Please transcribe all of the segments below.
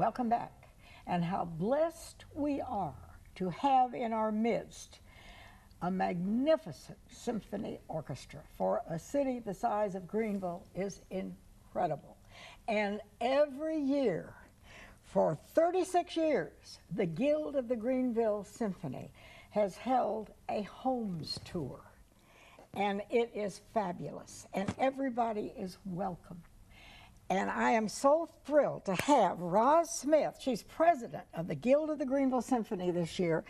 welcome back, and how blessed we are to have in our midst a magnificent symphony orchestra. For a city the size of Greenville is incredible. And every year, for 36 years, the Guild of the Greenville Symphony has held a homes tour. And it is fabulous, and everybody is welcome. And I am so thrilled to have Roz Smith. She's president of the Guild of the Greenville Symphony this year.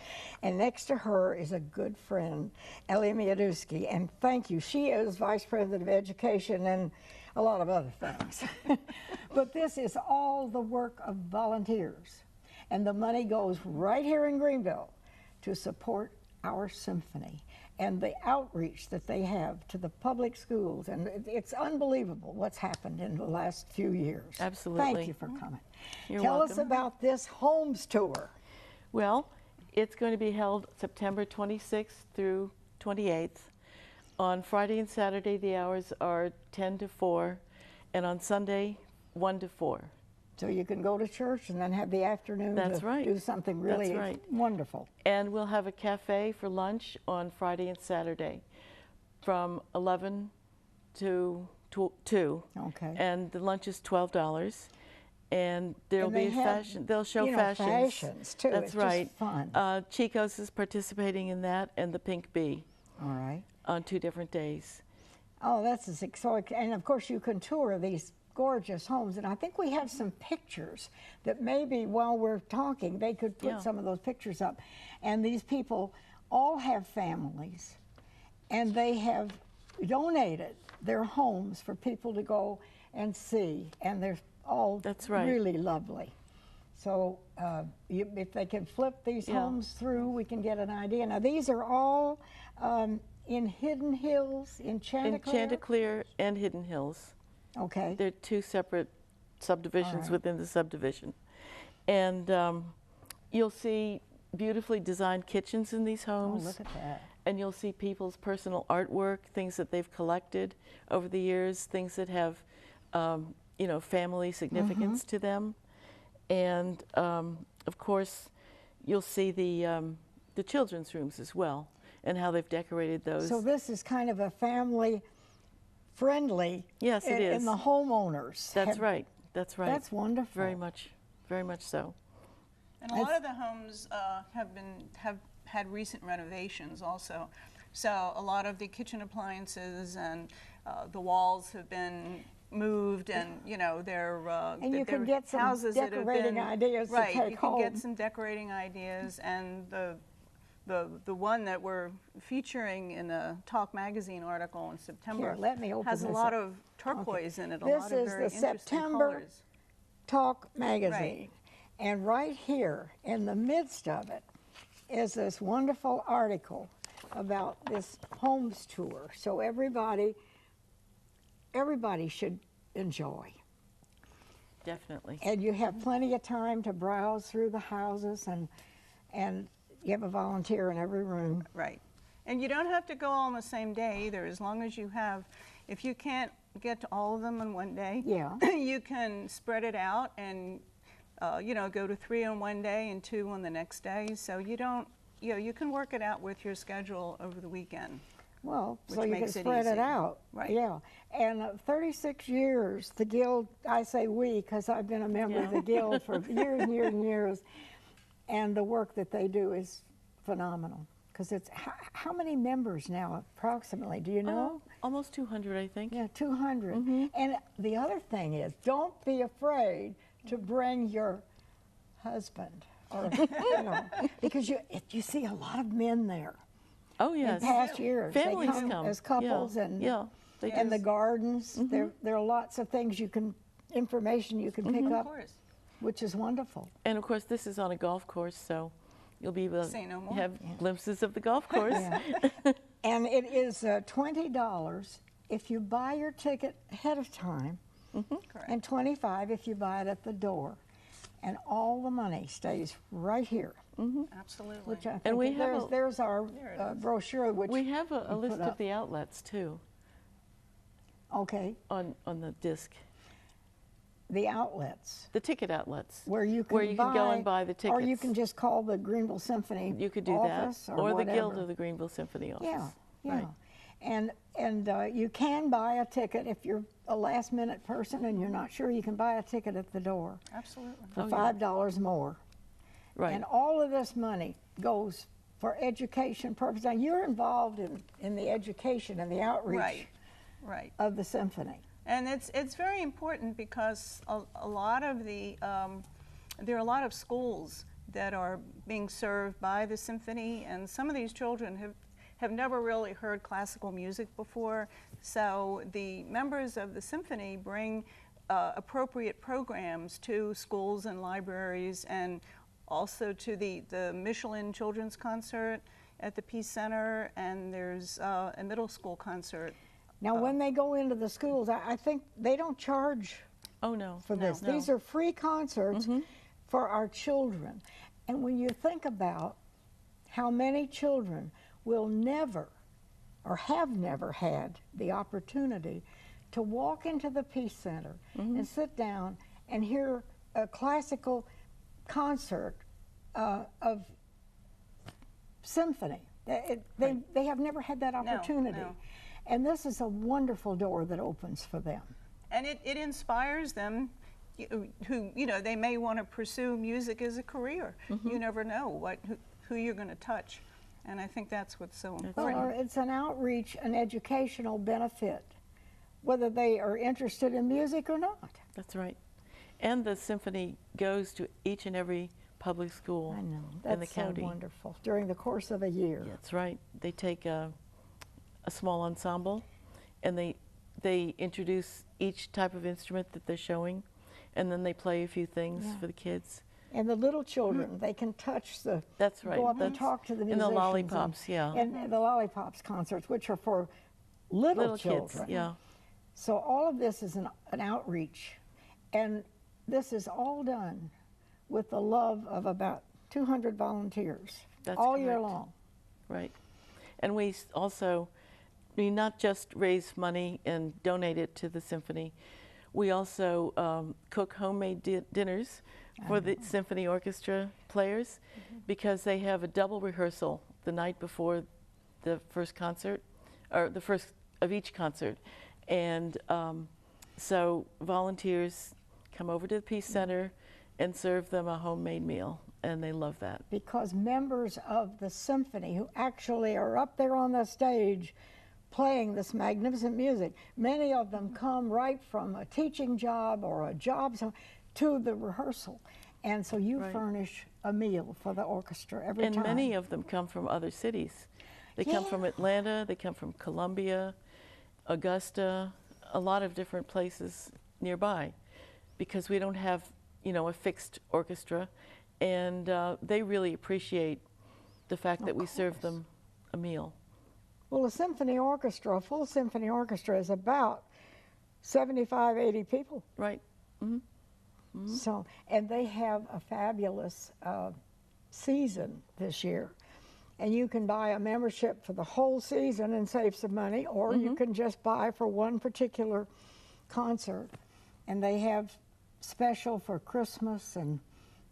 And next to her is a good friend, Ellie Mioduski. And thank you. She is vice president of education and a lot of other things. But this is all the work of volunteers. And the money goes right here in Greenville to support our symphony and the outreach that they have to the public schools. And it's unbelievable what's happened in the last few years. Absolutely. Thank you for coming. You're Tell welcome. us about this homes tour. Well, it's going to be held September 26th through 28th. On Friday and Saturday, the hours are 10 to 4, and on Sunday, 1 to 4. So you can go to church and then have the afternoon That's to right. do something really That's right. wonderful. And we'll have a cafe for lunch on Friday and Saturday from 11 to 2. Okay. And the lunch is $12. And there'll And be they a have, fashion. They'll show you know, fashions too. That's It's right. just fun. Chico's is participating in that, and the Pink Bee All right. on 2 different days. Oh, that's so, and of course you can tour these gorgeous homes, and I think we have some pictures that maybe while we're talking they could put some of those pictures up. And these people all have families, and they have donated their homes for people to go and see, and they're all really lovely. So if they can flip these homes through, we can get an idea. Now these are all in Hidden Hills, in Chanticleer? In Chanticleer and Hidden Hills. Okay. They're 2 separate subdivisions within the subdivision. And you'll see beautifully designed kitchens in these homes. Oh, look at that. And you'll see people's personal artwork, things that they've collected over the years, things that have, you know, family significance to them. And of course, you'll see the children's rooms as well, and how they've decorated those. So this is kind of a family friendly. Yes, it is. And the homeowners. That's right. That's right. That's wonderful. Very much so. And a lot of the homes have had recent renovations also. So a lot of the kitchen appliances and the walls have been moved, and you know they're and you can get some houses decorating that have been, ideas right, to take you can home. get some decorating ideas, and the one that we're featuring in the Talk magazine article in September let me open has a this lot up. of turquoise in it, a This lot of is very the interesting September colors. Talk magazine. And right here in the midst of it is this wonderful article about this homes tour. So everybody should enjoy. Definitely. And you have plenty of time to browse through the houses, and you have a volunteer in every room. Right. And you don't have to go all on the same day either, as long as you have, if you can't get to all of them in one day, you can spread it out and you know, go to 3 on one day and 2 on the next day. So you don't, you know, you can work it out with your schedule over the weekend. Well, which so you can makes it spread it easy. out. Right. Yeah. And 36 years, the Guild, I say we because I've been a member of the Guild for years and years and years. And the work that they do is phenomenal. Because it's, how many members now approximately, do you know? Almost 200, I think. Yeah, 200. And the other thing is, don't be afraid to bring your husband, or, you know, because you see a lot of men there. Oh, yes. In past years, Families they come as come. couples, and they and do. the gardens. There are lots of things information you can pick up, Of course. which is wonderful. And of course, this is on a golf course, so you'll be able Say no to more. have glimpses of the golf course. And it is $20 if you buy your ticket ahead of time, and $25 if you buy it at the door. And all the money stays right here. Absolutely. Which I think And we have there's our brochure, which We have a we list put of up. the outlets too Okay. on the disc. the outlets The ticket outlets. where you can where you can go and buy the tickets. or you can just call the Greenville Symphony You could do office that, or the whatever. Guild of the Greenville Symphony office. Yeah, yeah. Right. And you can buy a ticket if you're a last minute person and you're not sure, you can buy a ticket at the door Absolutely. for Oh, yeah. $5 more. Right. And all of this money goes for education purposes. Now, you're involved in the education and the outreach Right. Right. of the symphony. And it's very important because a lot of the there are a lot of schools that are being served by the symphony, and some of these children have never really heard classical music before. So the members of the symphony bring appropriate programs to schools and libraries, and also to the Michelin Children's Concert at the Peace Center, and there's a middle school concert. Now, when they go into the schools, I think they don't charge Oh, no. for this. No. These are free concerts for our children. And when you think about how many children will never or have never had the opportunity to walk into the Peace Center and sit down and hear a classical concert of symphony. They have never had that opportunity. no. And this is a wonderful door that opens for them. And it inspires them who, you know, they may want to pursue music as a career. You never know who you're going to touch. And I think that's what's so important. Well, it's an outreach, an educational benefit, whether they are interested in music or not. That's right. And the symphony goes to each and every public school I know. in the That's so county. wonderful. During the course of a year. That's right. They take a small ensemble, and they introduce each type of instrument that they're showing, and then they play a few things for the kids. And the little children, they can touch the, That's right. go up and That's talk to the in musicians. the lollipops, yeah. And the lollipops concerts, which are for little children. kids, yeah. So all of this is an outreach. And this is all done with the love of about 200 volunteers That's all year correct. long. Right. And we not just raise money and donate it to the symphony, we also cook homemade dinners for the symphony orchestra players, because they have a double rehearsal the night before the first concert, or the first of each concert. And so volunteers come over to the Peace Center and serve them a homemade meal, and they love that. Because members of the symphony who actually are up there on the stage playing this magnificent music, many of them come right from a teaching job or a job to the rehearsal. And so you furnish a meal for the orchestra every time. And many of them come from other cities. They come from Atlanta, they come from Columbia, Augusta, a lot of different places nearby, because we don't have, you know, a fixed orchestra, and they really appreciate the fact that we serve them a meal. Well, a symphony orchestra, a full symphony orchestra, is about 75, 80 people. Right. So, and they have a fabulous season this year. And you can buy a membership for the whole season and save some money, or you can just buy for one particular concert. And they have special for Christmas and,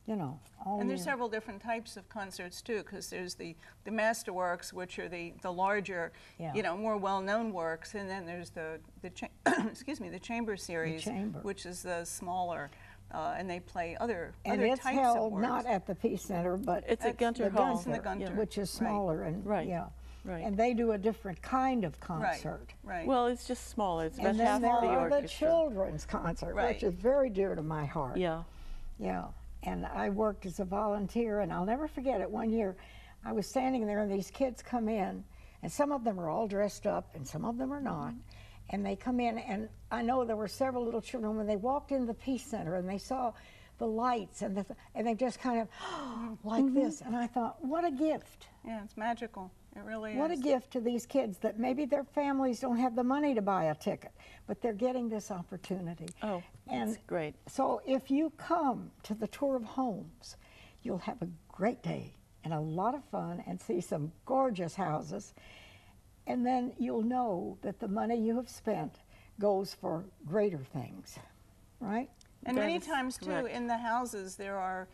you know, all And there's year. several different types of concerts too, because there's the masterworks, which are the larger, you know, more well-known works, and then there's the excuse me, the chamber series, chamber. which is the smaller, and they play other And other it's types held of works. not at the Peace Center, but It's at Gunter the Hall. It's in the Gunter. which is smaller and Right. yeah. Right. And they do a different kind of concert. Right. Well, it's just smaller. It's about And half then there the are orchestra. the children's concert, Right. which is very dear to my heart. Yeah. Yeah. And I worked as a volunteer, and I'll never forget it. One year, I was standing there, and these kids come in, and some of them are all dressed up, and some of them are not. And they come in, and I know there were several little children when they walked in the Peace Center, and they saw the lights, and they just kind of like this. And I thought, what a gift. Yeah, it's magical. It really What a is. gift to these kids that maybe their families don't have the money to buy a ticket, but they're getting this opportunity. Oh, And that's great. so if you come to the tour of homes, you'll have a great day and a lot of fun and see some gorgeous houses. And then you'll know that the money you have spent goes for greater things, right? And That many is times, too, correct. in the houses, there are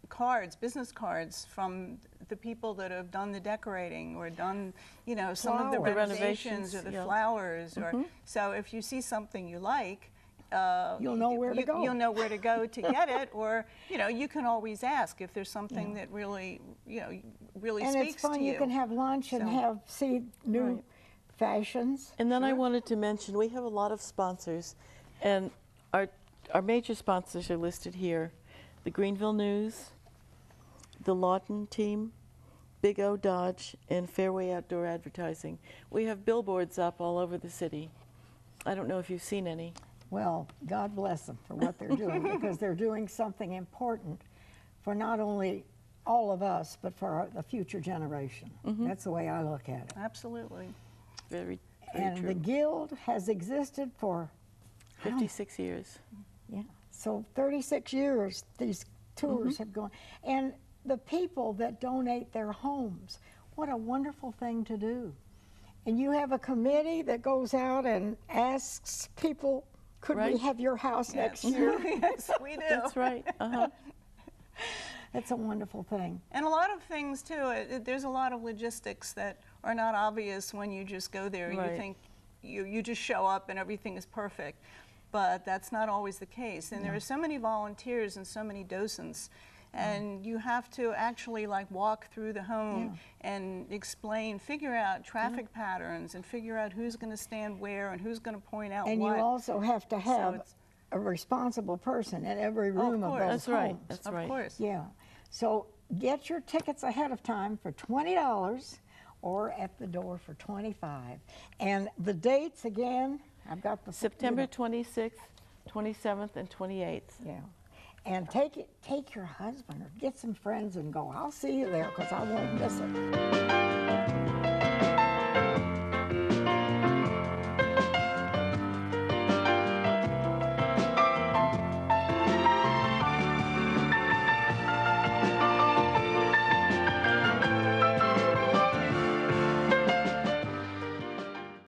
cards, business cards from the people that have done the decorating or done, you know, some of the Flowers. The renovations or the yeah. flowers. Or so if you see something you like, You'll know where to go. You'll know where to go to get it, or you know, you can always ask if there's something that really, you know, really And speaks it's fun. to you. You can have lunch and So- see new Right. fashions. And then I wanted to mention, we have a lot of sponsors, and our major sponsors are listed here. The Greenville News, the Lawton Team, Big O Dodge, and Fairway Outdoor Advertising. We have billboards up all over the city. I don't know if you've seen any. Well, God bless them for what they're doing, because they're doing something important for not only all of us, but for the future generation. That's the way I look at it. Absolutely. Very, And true. the Guild has existed for, 56 years. yeah, so 36 years these tours have gone. And the people that donate their homes, what a wonderful thing to do. And you have a committee that goes out and asks people, could we Right. have your house next Yes. year? Yes, we do. That's right. Uh-huh. It's a wonderful thing. And a lot of things too, there's a lot of logistics that are not obvious when you just go there. Right. You think you just show up and everything is perfect, but that's not always the case. And there are so many volunteers and so many docents, and you have to actually like walk through the home and explain, figure out traffic patterns and figure out who's going to stand where and who's going to point out And what. you also have to have it's- a responsible person in every room of course. those That's right. homes. That's of right. course. Yeah. So get your tickets ahead of time for $20 or at the door for $25. And the dates again, I've got the September 26th, 27th, and 28th. Yeah. And take your husband or get some friends and go. I'll see you there because I won't miss it.